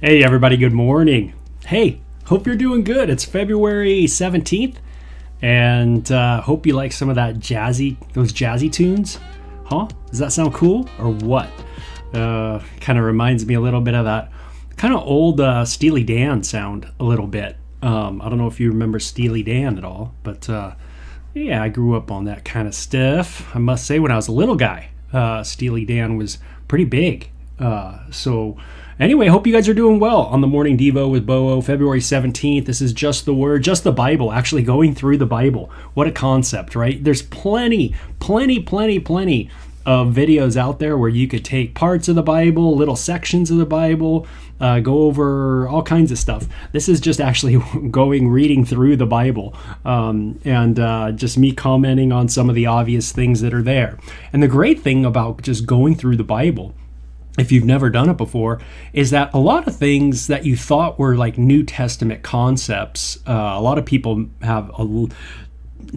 Hey everybody, good morning. Hey, hope you're doing good. It's February 17th, and hope you like some of those jazzy tunes. Huh? Does that sound cool or what? Kind of reminds me a little bit of that kind of old Steely Dan sound a little bit. I don't know if you remember Steely Dan at all, but yeah, I grew up on that kind of stuff. I must say, when I was a little guy, Steely Dan was pretty big. So anyway, hope you guys are doing well on the Morning Devo with Bo, February 17th. This is just the Word, just the Bible, actually going through the Bible. What a concept, right? There's plenty of videos out there where you could take parts of the Bible, little sections of the Bible, go over all kinds of stuff. This is just actually reading through the Bible, and just me commenting on some of the obvious things that are there. And the great thing about just going through the Bible if you've never done it before, is that a lot of things that you thought were like New Testament concepts, a lot of people have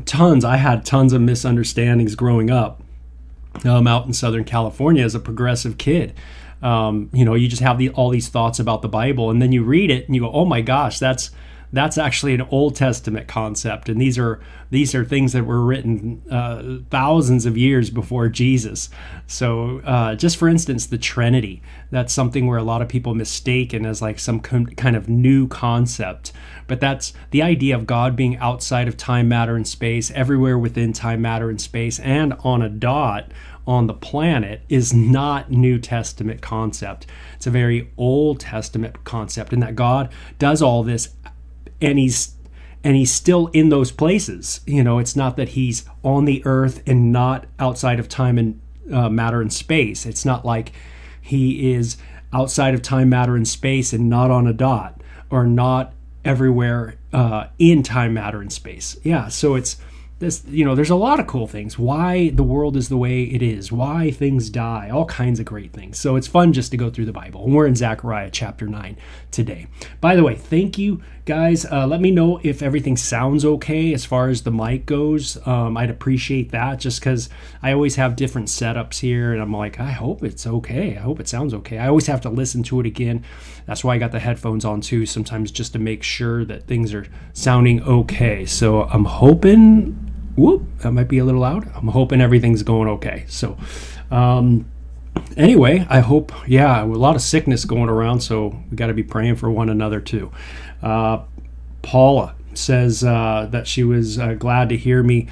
tons. I had tons of misunderstandings growing up out in Southern California as a progressive kid. You just have all these thoughts about the Bible, and then you read it and you go, oh my gosh, that's actually an Old Testament concept, and these are things that were written thousands of years before Jesus. So just for instance, the Trinity, that's something where a lot of people mistaken as like some kind of new concept, but that's the idea of God being outside of time, matter, and space, everywhere within time, matter, and space, and on a dot on the planet is not New Testament concept. It's a very Old Testament concept, and that God does all this, and he's still in those places. It's not that he's on the earth and not outside of time and matter and space. It's not like he is outside of time, matter, and space and not on a dot, or not everywhere in time, matter, and space. Yeah, so it's this, there's a lot of cool things. Why the world is the way it is, why things die, all kinds of great things. So it's fun just to go through the Bible. And we're in Zechariah chapter 9 today. By the way, thank you guys. Let me know if everything sounds okay as far as the mic goes. I'd appreciate that, just because I always have different setups here, and I'm like, I hope it's okay. I hope it sounds okay. I always have to listen to it again. That's why I got the headphones on too, sometimes, just to make sure that things are sounding okay. So I'm hoping, that might be a little loud. I'm hoping everything's going okay. So anyway, I hope, a lot of sickness going around, so we got to be praying for one another too. Paula says that she was glad to hear me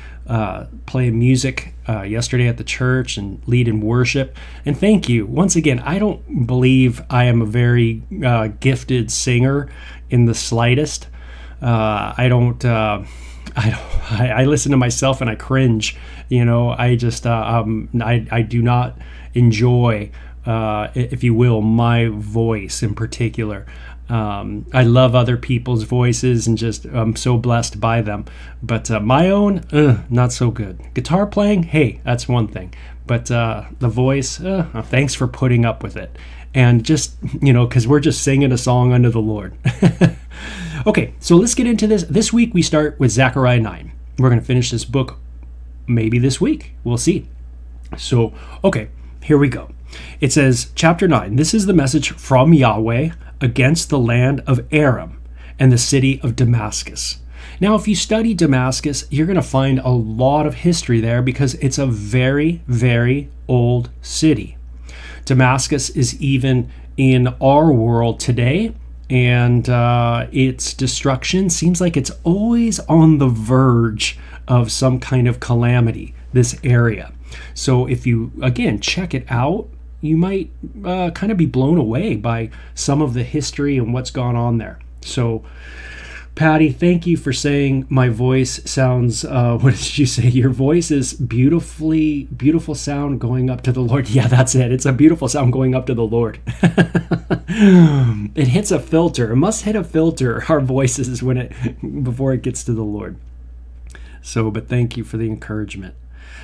play music yesterday at the church and lead in worship. And thank you. Once again, I don't believe I am a very gifted singer in the slightest. I listen to myself and I cringe. I just I do not enjoy, if you will, my voice in particular. I love other people's voices and just I'm so blessed by them, but my own, not so good. Guitar playing, hey, that's one thing, but the voice, thanks for putting up with it. And just, because we're just singing a song unto the Lord. Okay, so let's get into this. This week we start with Zechariah 9. We're going to finish this book maybe this week. We'll see. So, okay, here we go. It says, chapter 9, this is the message from Yahweh against the land of Aram and the city of Damascus. Now, if you study Damascus, you're going to find a lot of history there, because it's a very, very old city. Damascus is even in our world today, and its destruction seems like it's always on the verge of some kind of calamity, this area. So if you, again, check it out, you might kind of be blown away by some of the history and what's gone on there. So, Patty, thank you for saying my voice sounds, what did you say? Your voice is beautiful sound going up to the Lord. Yeah, that's it. It's a beautiful sound going up to the Lord. It hits a filter. It must hit a filter, our voices, before it gets to the Lord. So, but thank you for the encouragement.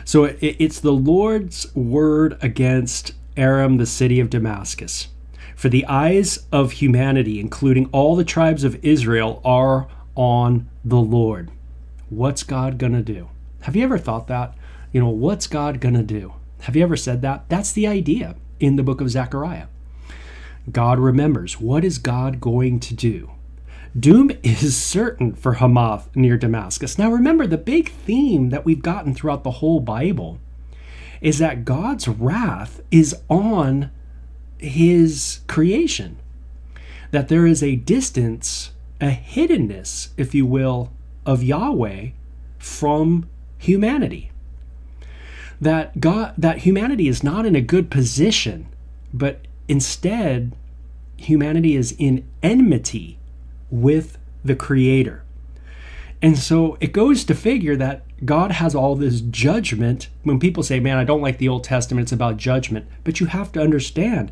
So it's the Lord's word against Aram, the city of Damascus. For the eyes of humanity, including all the tribes of Israel, are on the Lord. What's God going to do? Have you ever thought that? What's God going to do? Have you ever said that? That's the idea in the book of Zechariah. God remembers. What is God going to do? Doom is certain for Hamath near Damascus. Now remember, the big theme that we've gotten throughout the whole Bible is that God's wrath is on his creation, that there is a distance, a hiddenness, if you will, of Yahweh from humanity, that humanity is not in a good position, but instead humanity is in enmity with the Creator. And so it goes to figure that God has all this judgment. When people say, man, I don't like the Old Testament, it's about judgment, but you have to understand,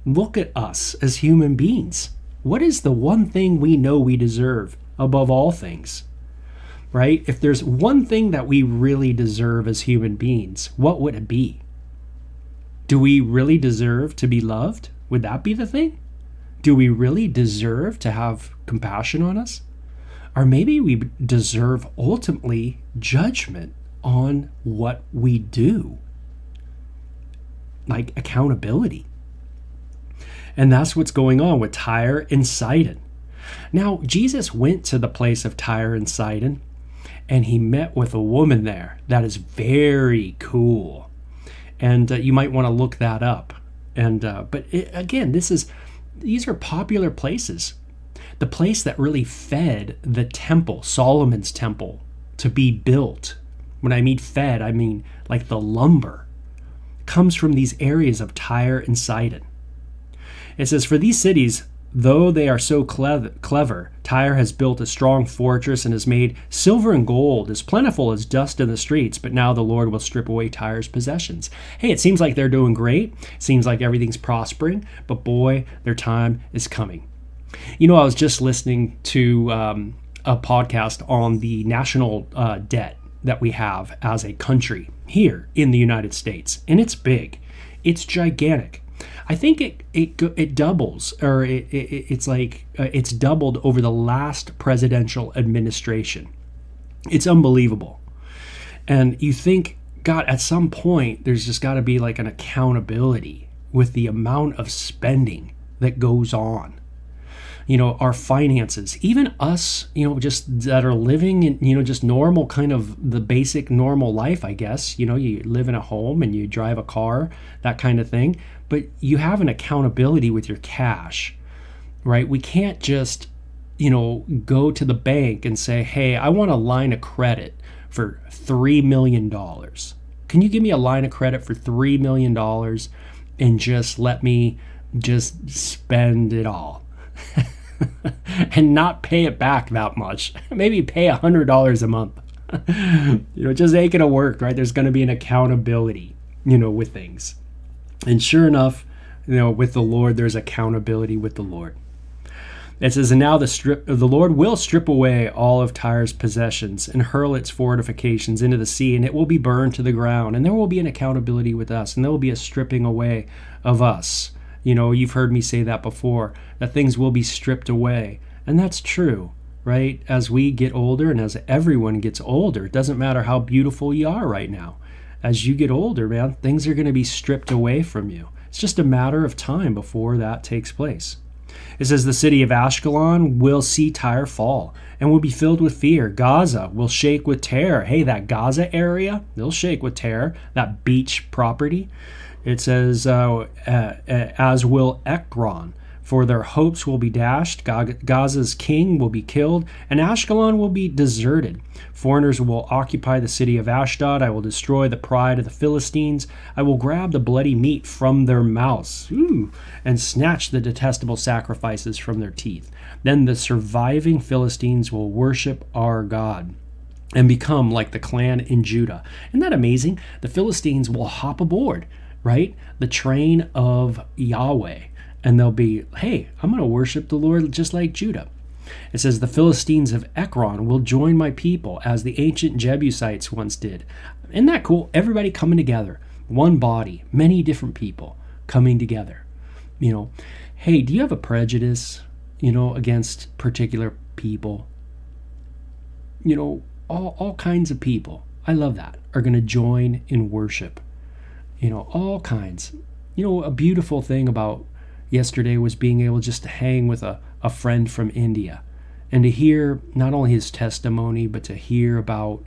look at us as human beings. What is the one thing we know we deserve above all things? Right? If there's one thing that we really deserve as human beings, what would it be? Do we really deserve to be loved? Would that be the thing? Do we really deserve to have compassion on us? Or maybe we deserve ultimately judgment on what we do, like accountability. And that's what's going on with Tyre and Sidon. Now, Jesus went to the place of Tyre and Sidon, and he met with a woman there. That is very cool. And you might want to look that up. And again, these are popular places. The place that really fed the temple, Solomon's temple, to be built. When I mean fed, I mean like the lumber, comes from these areas of Tyre and Sidon. It says, for these cities, though they are so clever, Tyre has built a strong fortress and has made silver and gold as plentiful as dust in the streets, but now the Lord will strip away Tyre's possessions. Hey, it seems like they're doing great. It seems like everything's prospering, but boy, their time is coming. You know, I was just listening to a podcast on the national debt that we have as a country here in the United States, and it's big. It's gigantic. I think it doubles, or it's doubled over the last presidential administration. It's unbelievable. And you think, God, at some point, there's just got to be like an accountability with the amount of spending that goes on. You know, our finances, even us, you know, just that are living in, you know, just normal kind of the basic normal life, I guess. You know, you live in a home and you drive a car, that kind of thing. But you have an accountability with your cash, right? We can't just, you know, go to the bank and say, hey, I want a line of credit for $3 million. Can you give me a line of credit for $3 million and just let me just spend it all? And not pay it back that much. Maybe pay $100 a month. You know, just ain't gonna work, right? There's gonna be an accountability, you know, with things. And sure enough, you know, with the Lord, there's accountability with the Lord. It says, and now the Lord will strip away all of Tyre's possessions and hurl its fortifications into the sea, and it will be burned to the ground. And there will be an accountability with us, and there will be a stripping away of us. You know, you've heard me say that before, that things will be stripped away. And that's true, right? As we get older and as everyone gets older, it doesn't matter how beautiful you are right now. As you get older, man, things are going to be stripped away from you. It's just a matter of time before that takes place. It says the city of Ashkelon will see Tyre fall and will be filled with fear. Gaza will shake with terror. Hey, that Gaza area, they'll shake with terror. That beach property. It says, as will Ekron, for their hopes will be dashed. Gaza's king will be killed, and Ashkelon will be deserted. Foreigners will occupy the city of Ashdod. I will destroy the pride of the Philistines. I will grab the bloody meat from their mouths, and snatch the detestable sacrifices from their teeth. Then the surviving Philistines will worship our God and become like the clan in Judah. Isn't that amazing? The Philistines will hop aboard, right? The train of Yahweh. And they'll be, hey, I'm going to worship the Lord just like Judah. It says, the Philistines of Ekron will join my people as the ancient Jebusites once did. Isn't that cool? Everybody coming together. One body, many different people coming together. You know, hey, do you have a prejudice, you know, against particular people? You know, all kinds of people, I love that, are going to join in worship. You know, all kinds. You know, a beautiful thing about yesterday was being able just to hang with a friend from India and to hear not only his testimony, but to hear about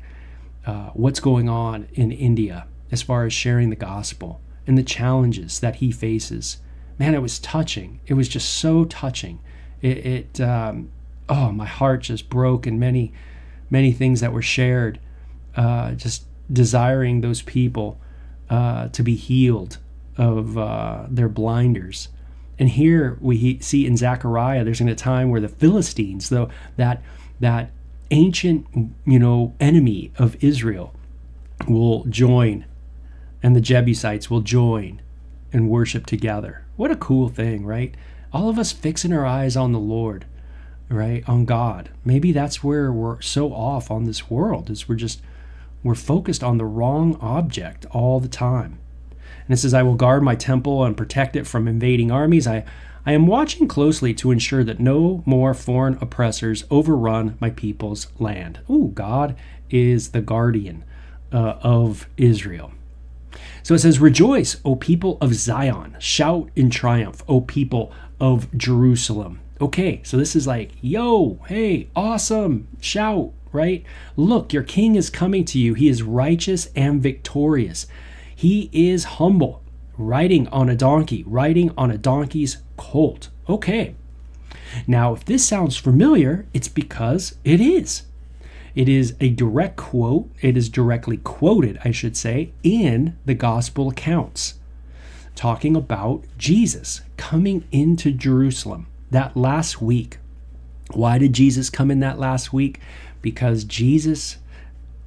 what's going on in India as far as sharing the gospel and the challenges that he faces. Man, it was touching. It was just so touching. My heart just broke, and many things that were shared, just desiring those people to be healed of their blinders. And here we see in Zechariah, there's a time where the Philistines, though that ancient, you know, enemy of Israel, will join, and the Jebusites will join and worship together. What a cool thing, right? All of us fixing our eyes on the Lord, right? On God. Maybe that's where we're so off on this world, is we're focused on the wrong object all the time. And And it says, I will guard my temple and protect it from invading armies. I am watching closely to ensure that no more foreign oppressors overrun my people's land. Ooh, God is the guardian of Israel. So it says, rejoice, O people of Zion. Shout in triumph, O people of Jerusalem. Okay, so this is like, yo, hey, awesome, shout, right? Look, your king is coming to you. He is righteous and victorious. He is humble, riding on a donkey, riding on a donkey's colt. Okay, now if this sounds familiar, it's because it is. It is a direct quote. It is directly quoted, I should say, in the gospel accounts, talking about Jesus coming into Jerusalem that last week. Why did Jesus come in that last week? Because Jesus,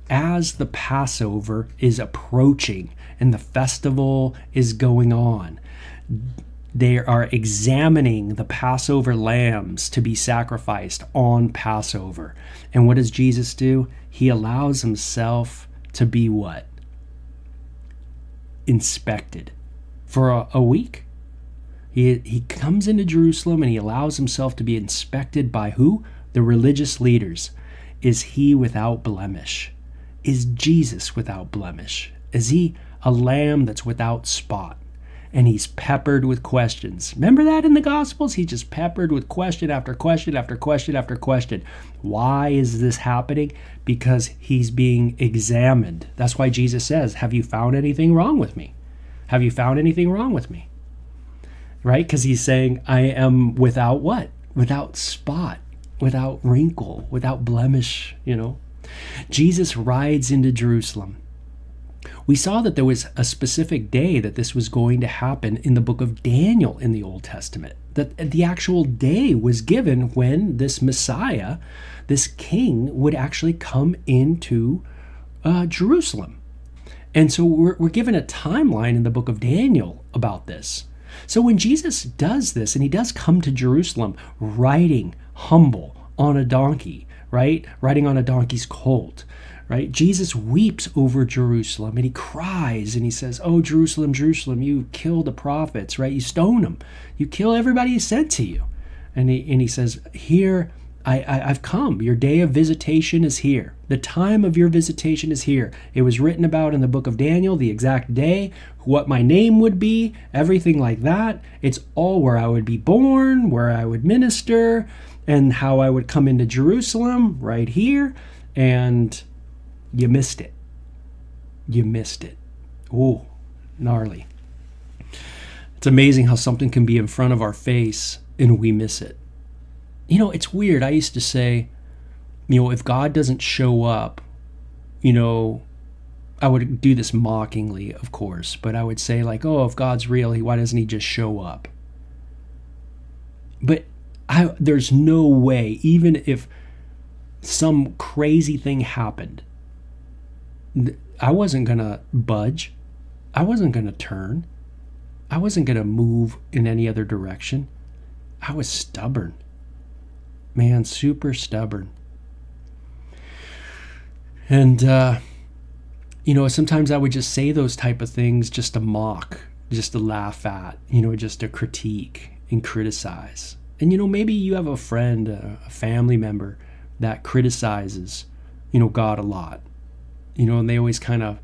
as the Passover is approaching and the festival is going on, they are examining the Passover lambs to be sacrificed on Passover. And what does Jesus do? He allows himself to be what? Inspected for a week. He comes into Jerusalem and he allows himself to be inspected by who? The religious leaders. Is he without blemish? Is Jesus without blemish? Is he a lamb that's without spot? And he's peppered with questions. Remember that in the Gospels? He's just peppered with question after question after question after question. Why is this happening? Because he's being examined. That's why Jesus says, have you found anything wrong with me? Have you found anything wrong with me? Right? Because he's saying, I am without what? Without spot, without wrinkle, without blemish, Jesus rides into Jerusalem. We saw that there was a specific day that this was going to happen in the book of Daniel in the Old Testament. That the actual day was given when this Messiah, this king, would actually come into Jerusalem. And so we're given a timeline in the book of Daniel about this. So when Jesus does this, and he does come to Jerusalem riding humble on a donkey, right? Riding on a donkey's colt, right? Jesus weeps over Jerusalem and he cries and he says, oh, Jerusalem, Jerusalem, you kill the prophets, right? You stone them. You kill everybody he sent to you. And he says, here, I've come. Your day of visitation is here. The time of your visitation is here. It was written about in the book of Daniel, the exact day, what my name would be, everything like that. It's all where I would be born, where I would minister, and how I would come into Jerusalem right here. And you missed it. You missed it. Ooh, gnarly. It's amazing how something can be in front of our face and we miss it. It's weird. I used to say, if God doesn't show up, I would do this mockingly, of course, but I would say like, oh, if God's real, why doesn't he just show up? But there's no way, even if some crazy thing happened, I wasn't going to budge. I wasn't going to turn. I wasn't going to move in any other direction. I was stubborn. Man, super stubborn. And, sometimes I would just say those type of things just to mock, just to laugh at, just to critique and criticize. And, maybe you have a friend, a family member that criticizes, God a lot. And they always kind of,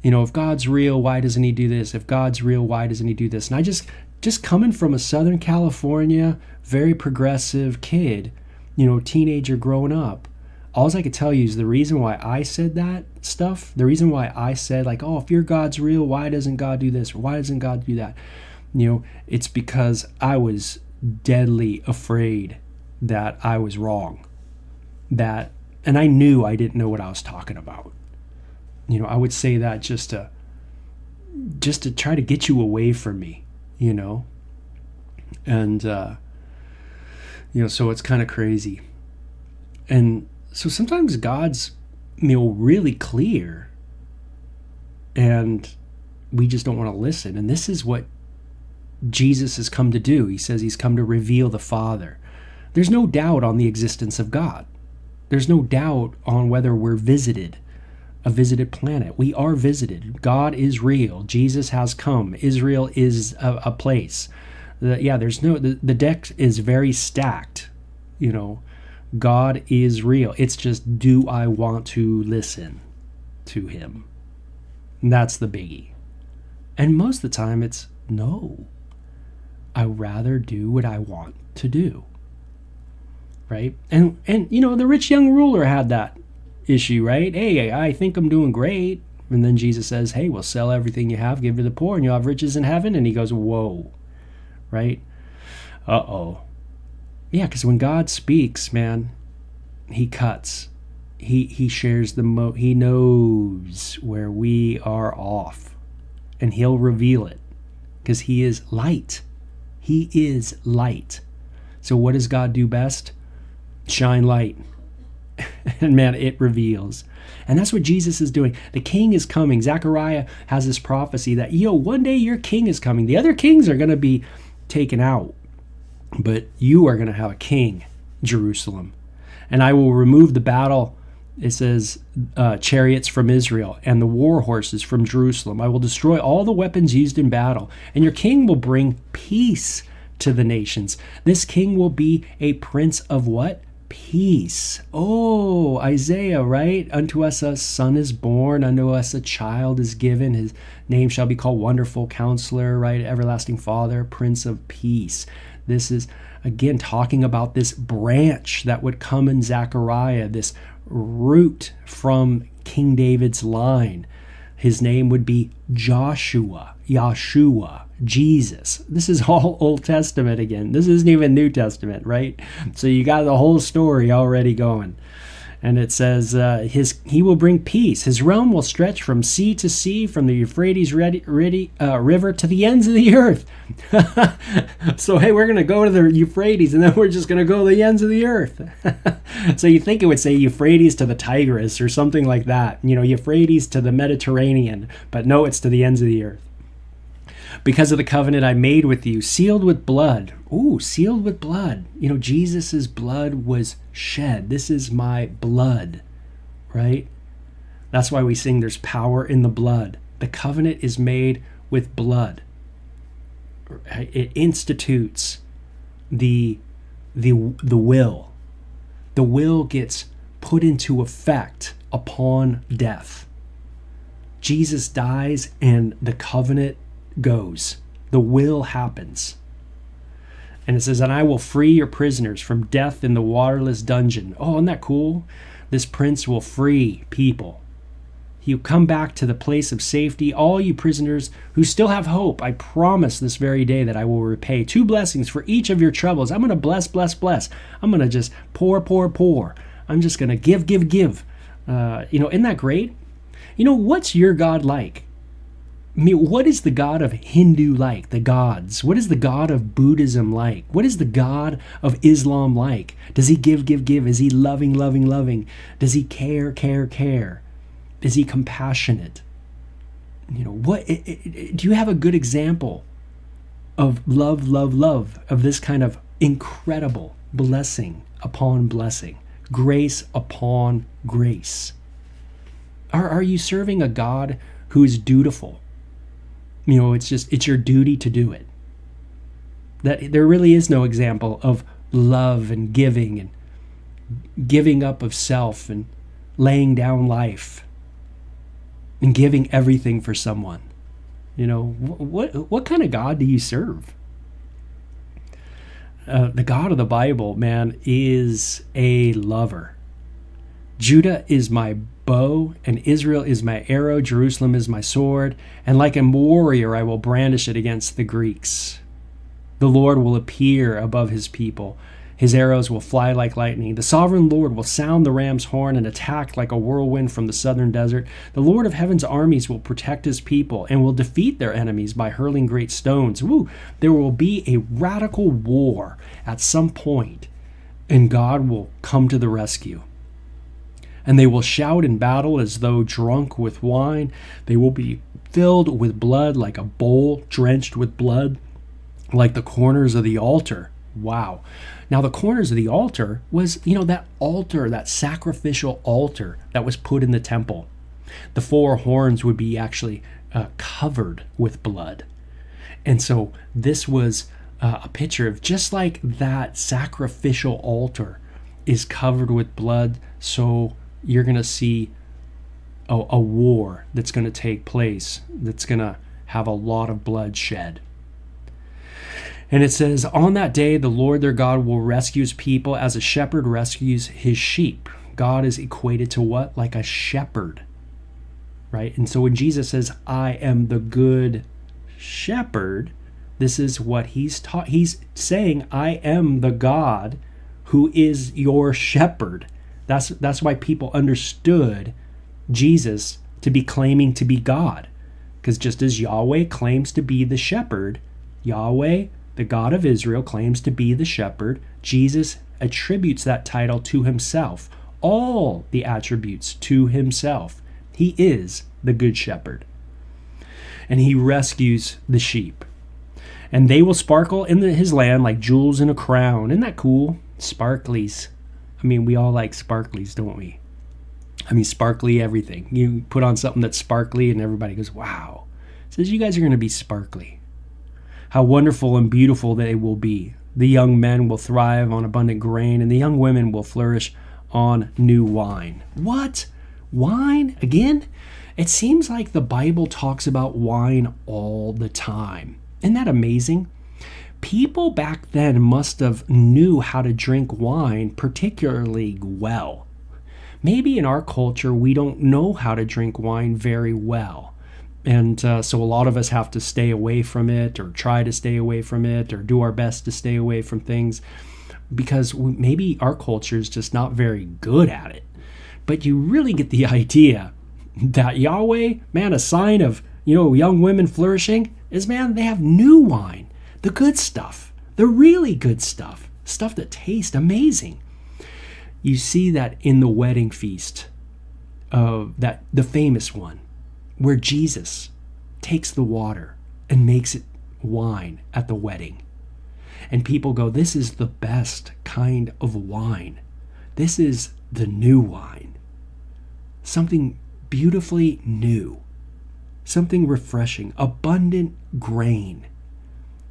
if God's real, why doesn't he do this? If God's real, why doesn't he do this? And I just coming from a Southern California, very progressive kid, teenager growing up, all I could tell you is the reason why I said that stuff, the reason why I said like, oh, if your God's real, why doesn't God do this? Or why doesn't God do that? It's because I was deadly afraid that I was wrong. And I knew I didn't know what I was talking about. I would say that just to try to get you away from me, and, so it's kind of crazy. And so sometimes God's, really clear and we just don't want to listen. And this is what Jesus has come to do. He says he's come to reveal the Father. There's no doubt on the existence of God. There's no doubt on whether we're visited a visited planet. We are visited. God is real. Jesus has come. Israel is a place. The deck is very stacked. God is real. It's just, do I want to listen to him? And that's the biggie. And most of the time it's no. I'd rather do what I want to do. Right? And the rich young ruler had that issue, right? Hey, I think I'm doing great. And then Jesus says, hey, we'll sell everything you have, give to the poor, and you'll have riches in heaven. And he goes, whoa. Right? Uh-oh. Yeah, because when God speaks, man, he cuts. He shares he knows where we are off. And he'll reveal it. Because he is light. He is light. So what does God do best? Shine light. And man, it reveals. And that's what Jesus is doing. The king is coming. Zechariah has this prophecy that, one day your king is coming. The other kings are going to be taken out. But you are going to have a king, Jerusalem. And I will remove the battle, it says, chariots from Israel and the war horses from Jerusalem. I will destroy all the weapons used in battle. And your king will bring peace to the nations. This king will be a prince of what? Peace. Oh, Isaiah, right? Unto us a son is born, unto us a child is given. His name shall be called Wonderful Counselor, right? Everlasting Father, Prince of Peace. This is, again, talking about this branch that would come in Zechariah, this root from King David's line. His name would be Joshua, Yahshua, Jesus. This is all Old Testament again. This isn't even New Testament, right? So you got the whole story already going. And it says, he will bring peace. His realm will stretch from sea to sea, from the Euphrates river to the ends of the earth. So, hey, we're going to go to the Euphrates, and then we're just going to go to the ends of the earth. So you think it would say Euphrates to the Tigris or something like that. Euphrates to the Mediterranean. But no, it's to the ends of the earth. Because of the covenant I made with you, sealed with blood. Ooh, sealed with blood. Jesus's blood was shed. This is my blood, right? That's why we sing there's power in the blood. The covenant is made with blood. It institutes the will. The will gets put into effect upon death. Jesus dies and the covenant goes. The will happens. And it says, and I will free your prisoners from death in the waterless dungeon. Oh, isn't that cool? This prince will free people. He'll come back to the place of safety. All you prisoners who still have hope, I promise this very day that I will repay 2 blessings for each of your troubles. I'm going to bless, bless, bless. I'm going to just pour, pour, pour. I'm just going to give, give, give. Isn't that great? What's your God like? What is the God of Hindu like? The gods. What is the God of Buddhism like? What is the God of Islam like? Does he give, give, give? Is he loving, loving, loving? Does he care, care, care? Is he compassionate? Do you have a good example of love, love, love, of this kind of incredible blessing upon blessing, grace upon grace? Are you serving a God who is dutiful? It's your duty to do it. That there really is no example of love and giving up of self and laying down life and giving everything for someone. What kind of God do you serve? The God of the Bible, man, is a lover. Judah is my bow, and Israel is my arrow. Jerusalem is my sword, and like a warrior I will brandish it against the Greeks. The Lord will appear above his people. His arrows will fly like lightning. The sovereign Lord will sound the ram's horn and attack like a whirlwind from the southern desert. The Lord of heaven's armies will protect his people and will defeat their enemies by hurling great stones. Woo! There will be a radical war at some point, and God will come to the rescue. And they will shout in battle as though drunk with wine. They will be filled with blood like a bowl drenched with blood, like the corners of the altar. Wow. Now the corners of the altar was, that altar, that sacrificial altar that was put in the temple. The four horns would be actually covered with blood. And so this was a picture of just like that sacrificial altar is covered with blood. So you're going to see a war that's going to take place that's going to have a lot of blood shed. And it says, on that day, the Lord their God will rescue his people as a shepherd rescues his sheep. God is equated to what? Like a shepherd, right? And so when Jesus says, I am the good shepherd, this is what he's taught. He's saying, I am the God who is your shepherd. That's why people understood Jesus to be claiming to be God. Because just as Yahweh claims to be the shepherd, Yahweh, the God of Israel, claims to be the shepherd, Jesus attributes that title to himself. All the attributes to himself. He is the good shepherd. And he rescues the sheep. And they will sparkle in his land like jewels in a crown. Isn't that cool? Sparklies. I mean, we all like sparklies, don't we? I mean, sparkly everything. You put on something that's sparkly and everybody goes, wow. It says you guys are going to be sparkly. How wonderful and beautiful they will be. The young men will thrive on abundant grain, and the young women will flourish on new wine. What? Wine? Again? It seems like the Bible talks about wine all the time. Isn't that amazing? People back then must have knew how to drink wine particularly well. Maybe in our culture, we don't know how to drink wine very well. And so a lot of us have to stay away from it or try to stay away from it or do our best to stay away from things because maybe our culture is just not very good at it. But you really get the idea that Yahweh, man, a sign of, young women flourishing is, man, they have new wine, the good stuff, the really good stuff, stuff that tastes amazing. You see that in the wedding feast, the famous one, where Jesus takes the water and makes it wine at the wedding. And people go, this is the best kind of wine. This is the new wine. Something beautifully new. Something refreshing. Abundant grain.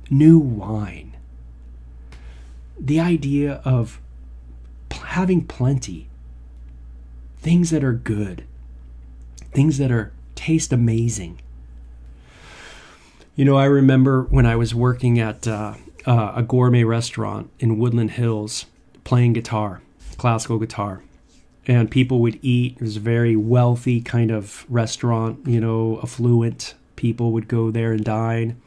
New wine. The idea of having plenty. Things that are good. Things that taste amazing. I remember when I was working at a gourmet restaurant in Woodland Hills playing guitar, classical guitar. And people would eat. It was a very wealthy kind of restaurant, affluent. People would go there and dine.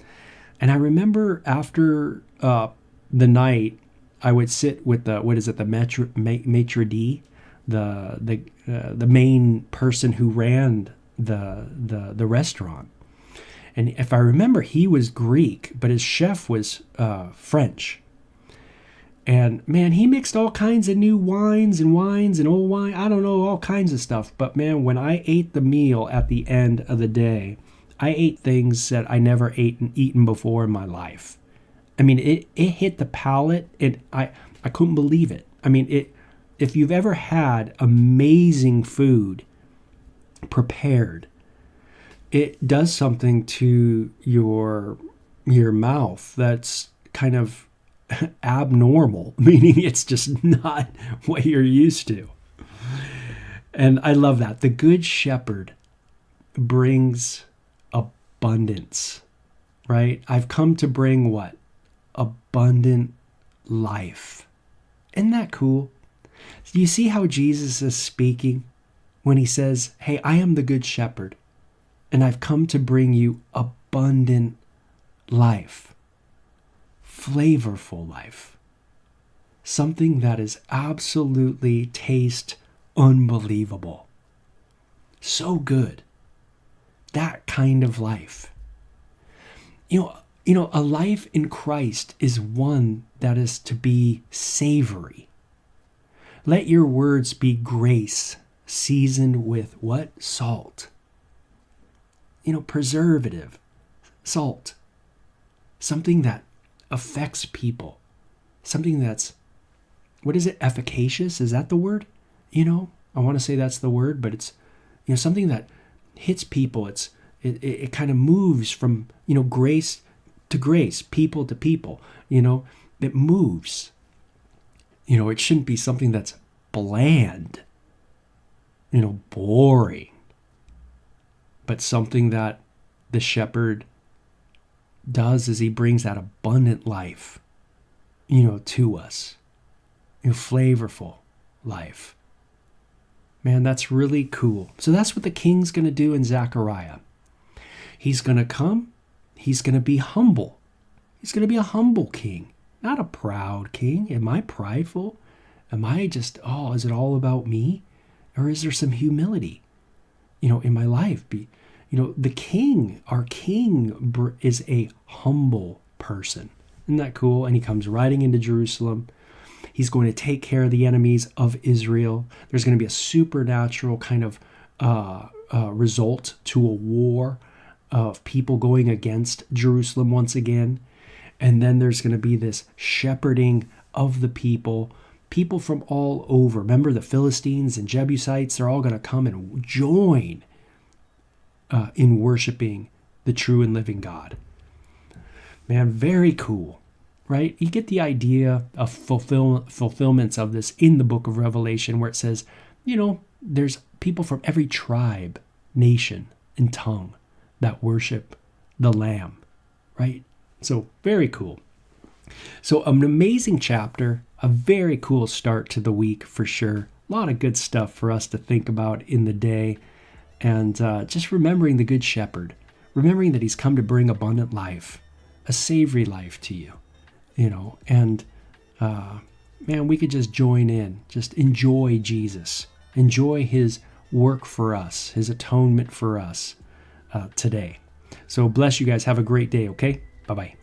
And I remember after the night, I would sit with the maitre d', the main person who ran the restaurant. And if I remember, he was Greek, but his chef was French. And man, he mixed all kinds of new wines and old wine. I don't know, all kinds of stuff. But man, when I ate the meal at the end of the day, I ate things that I never eaten before in my life. I mean, it hit the palate, and I couldn't believe it. I mean, if you've ever had amazing food prepared, it does something to your mouth that's kind of abnormal, meaning it's just not what you're used to. And I love that. The Good Shepherd brings abundance, right? I've come to bring what? Abundant life. Isn't that cool? Do you see how Jesus is speaking when he says, hey, I am the Good Shepherd, and I've come to bring you abundant life. Flavorful life. Something that is absolutely taste unbelievable. So good. That kind of life. A life in Christ is one that is to be savory. Let your words be grace seasoned with what? Salt. Preservative. Salt. Something that affects people. Something that's, what is it? Efficacious? Is that the word? I want to say that's the word, but it's, something that hits people. It kind of moves from, grace to grace, people to people. It moves. It shouldn't be something that's bland, boring, but something that the shepherd does is he brings that abundant life, to us, flavorful life. Man, that's really cool. So that's what the king's going to do in Zechariah. He's going to come. He's going to be humble. He's going to be a humble king, not a proud king. Am I prideful? Am I just, is it all about me? Or is there some humility, in my life? The king, our king, is a humble person. Isn't that cool? And he comes riding into Jerusalem. He's going to take care of the enemies of Israel. There's going to be a supernatural kind of result to a war of people going against Jerusalem once again. And then there's going to be this shepherding of the people from all over. Remember, the Philistines and Jebusites, they're all going to come and join in worshiping the true and living God. Man, very cool, right? You get the idea of fulfillments of this in the book of Revelation, where it says, there's people from every tribe, nation, and tongue that worship the Lamb, right? So very cool. So an amazing chapter, a very cool start to the week for sure. A lot of good stuff for us to think about in the day. And just remembering the Good Shepherd, remembering that he's come to bring abundant life, a savory life to you, and man, we could just join in, just enjoy Jesus, enjoy his work for us, his atonement for us today. So bless you guys. Have a great day, okay? Bye-bye.